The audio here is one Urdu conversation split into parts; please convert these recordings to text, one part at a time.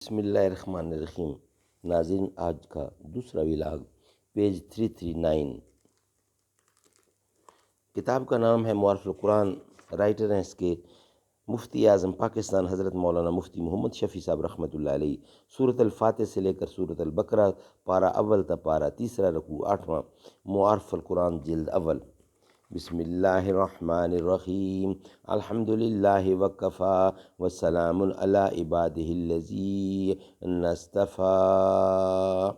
بسم اللہ الرحمن الرحیم۔ ناظرین، آج کا دوسرا ولاگ پیج 339۔ کتاب کا نام ہے معارف القرآن۔ رائٹر ہیں اس کے مفتی اعظم پاکستان حضرت مولانا مفتی محمد شفیع صاحب رحمۃ اللہ علیہ۔ سورۃ الفاتح سے لے کر سورۃ البقرہ پارہ اول تا پارہ تیسرا رکوع 8واں۔ معارف القرآن جلد اول۔ بسم اللہ الرحمن الرحیم۔ الحمد للہ وکفا وسلام علی عبادہ الذین اصطفیٰ۔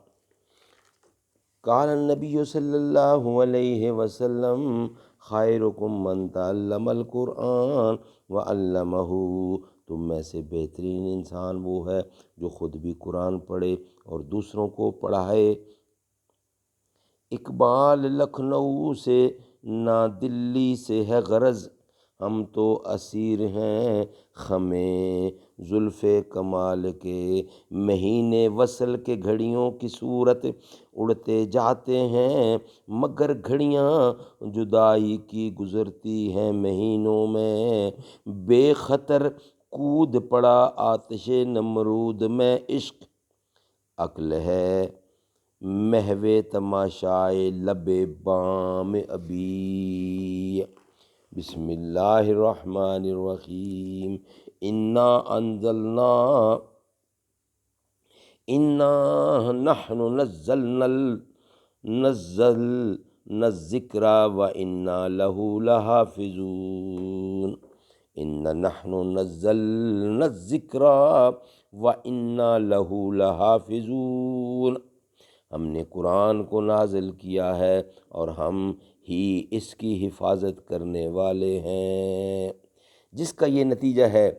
قال النبی صلی اللہ علیہ وسلم خیرکم من تعلم القرآن وعلمہ۔ تم میں سے بہترین انسان وہ ہے جو خود بھی قرآن پڑھے اور دوسروں کو پڑھائے۔ اقبال لکھنؤ سے نہ دلی سے ہے غرض، ہم تو اسیر ہیں خمیں زلف کمال کے۔ مہینے وصل کے گھڑیوں کی صورت اڑتے جاتے ہیں، مگر گھڑیاں جدائی کی گزرتی ہیں مہینوں میں۔ بے خطر کود پڑا آتش نمرود میں عشق، عقل ہے محو تماشائے لب بام ابی۔ بسم اللہ الرحمن الرحیم۔ انا نحن نزلنا الذکر وانا لہ لحافظون۔ انا نحن نزلنا الذکر وانا لہ لحافظون۔ ہم نے قرآن کو نازل کیا ہے اور ہم ہی اس کی حفاظت کرنے والے ہیں۔ جس کا یہ نتیجہ ہے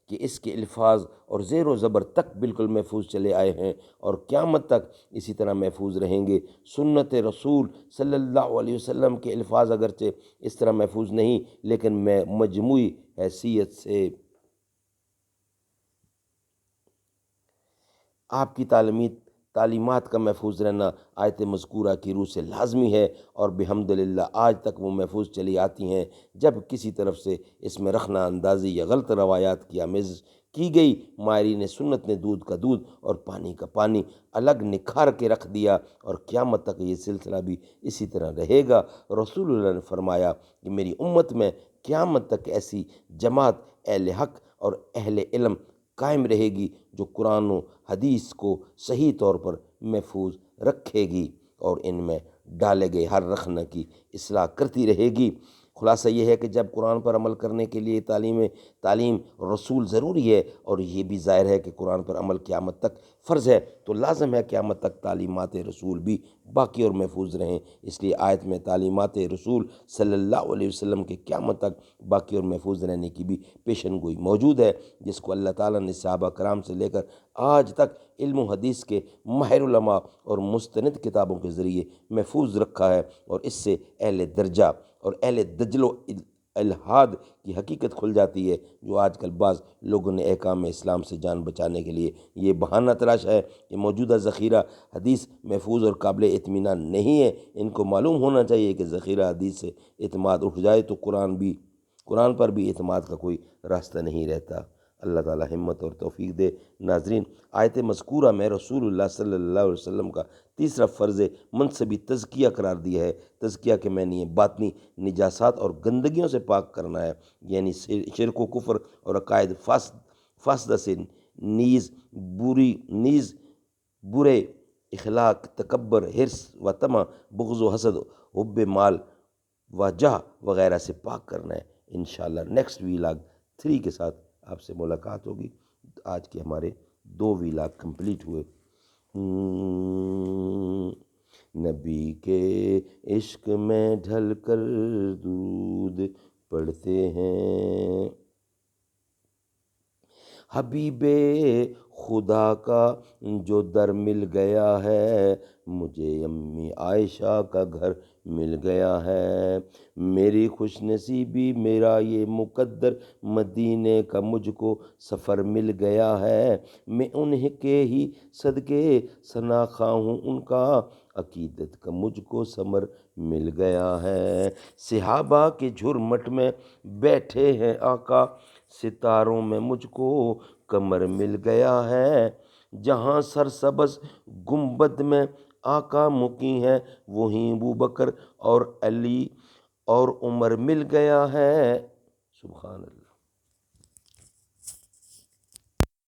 کہ اس کے الفاظ اور زیر و زبر تک بالکل محفوظ چلے آئے ہیں اور قیامت تک اسی طرح محفوظ رہیں گے۔ سنت رسول صلی اللہ علیہ وسلم کے الفاظ اگرچہ اس طرح محفوظ نہیں، لیکن میں مجموعی حیثیت سے آپ کی تعلیمات کا محفوظ رہنا آیت مذکورہ کی روح سے لازمی ہے، اور بحمدللہ آج تک وہ محفوظ چلی آتی ہیں۔ جب کسی طرف سے اس میں رخنہ اندازی یا غلط روایات کی آمیزش کی گئی، ماہرین سنت نے دودھ کا دودھ اور پانی کا پانی الگ نکھار کے رکھ دیا، اور قیامت تک یہ سلسلہ بھی اسی طرح رہے گا۔ رسول اللہ نے فرمایا کہ میری امت میں قیامت تک ایسی جماعت اہل حق اور اہل علم قائم رہے گی جو قرآن و حدیث کو صحیح طور پر محفوظ رکھے گی اور ان میں ڈالے گئے ہر رخنہ کی اصلاح کرتی رہے گی۔ خلاصہ یہ ہے کہ جب قرآن پر عمل کرنے کے لیے تعلیم رسول ضروری ہے، اور یہ بھی ظاہر ہے کہ قرآن پر عمل قیامت تک فرض ہے، تو لازم ہے قیامت تک تعلیمات رسول بھی باقی اور محفوظ رہیں۔ اس لیے آیت میں تعلیمات رسول صلی اللہ علیہ وسلم کے قیامت تک باقی اور محفوظ رہنے کی بھی پیشن گوئی موجود ہے، جس کو اللہ تعالیٰ نے صحابہ کرام سے لے کر آج تک علم و حدیث کے ماہر علماء اور مستند کتابوں کے ذریعے محفوظ رکھا ہے، اور اس سے اہل درجہ اور اہل دجل و الحاد کی حقیقت کھل جاتی ہے، جو آج کل بعض لوگوں نے احکام اسلام سے جان بچانے کے لیے یہ بہانہ تراشا ہے کہ موجودہ ذخیرہ حدیث محفوظ اور قابل اطمینان نہیں ہے۔ ان کو معلوم ہونا چاہیے کہ ذخیرہ حدیث سے اعتماد اٹھ جائے تو قرآن پر بھی اعتماد کا کوئی راستہ نہیں رہتا۔ اللہ تعالی ہمت اور توفیق دے۔ ناظرین، آیت مذکورہ میں رسول اللہ صلی اللہ علیہ وسلم کا تیسرا فرض منصبی تزکیہ قرار دیا ہے۔ تزکیہ کے معنی باطنی نجاسات اور گندگیوں سے پاک کرنا ہے، یعنی شرک و کفر اور عقائد فاسدہ سے نیز برے اخلاق، تکبر، حرص و طمع، بغض و حسد، حب مال و جاہ وغیرہ سے پاک کرنا ہے۔ انشاءاللہ نیکسٹ ویلاگ 3 کے ساتھ آپ سے ملاقات ہوگی۔ آج کے ہمارے 2 ویلاگ کمپلیٹ ہوئے۔ نبی کے عشق میں ڈھل کر درود پڑھتے ہیں، حبیب خدا کا جو در مل گیا ہے، مجھے امی عائشہ کا گھر مل گیا ہے۔ میری خوش نصیبی میرا یہ مقدر مدینے کا مجھ کو سفر مل گیا ہے۔ میں انہیں کے ہی صدقے ثناخواہ ہوں، ان کا عقیدت کا مجھ کو ثمر مل گیا ہے۔ صحابہ کے جھرمٹ میں بیٹھے ہیں آقا، ستاروں میں مجھ کو کمر مل گیا ہے۔ جہاں سرسبز گنبد میں آقا مقیم ہے، وہیں ابوبکر اور علی اور عمر مل گیا ہے۔ سبحان اللہ۔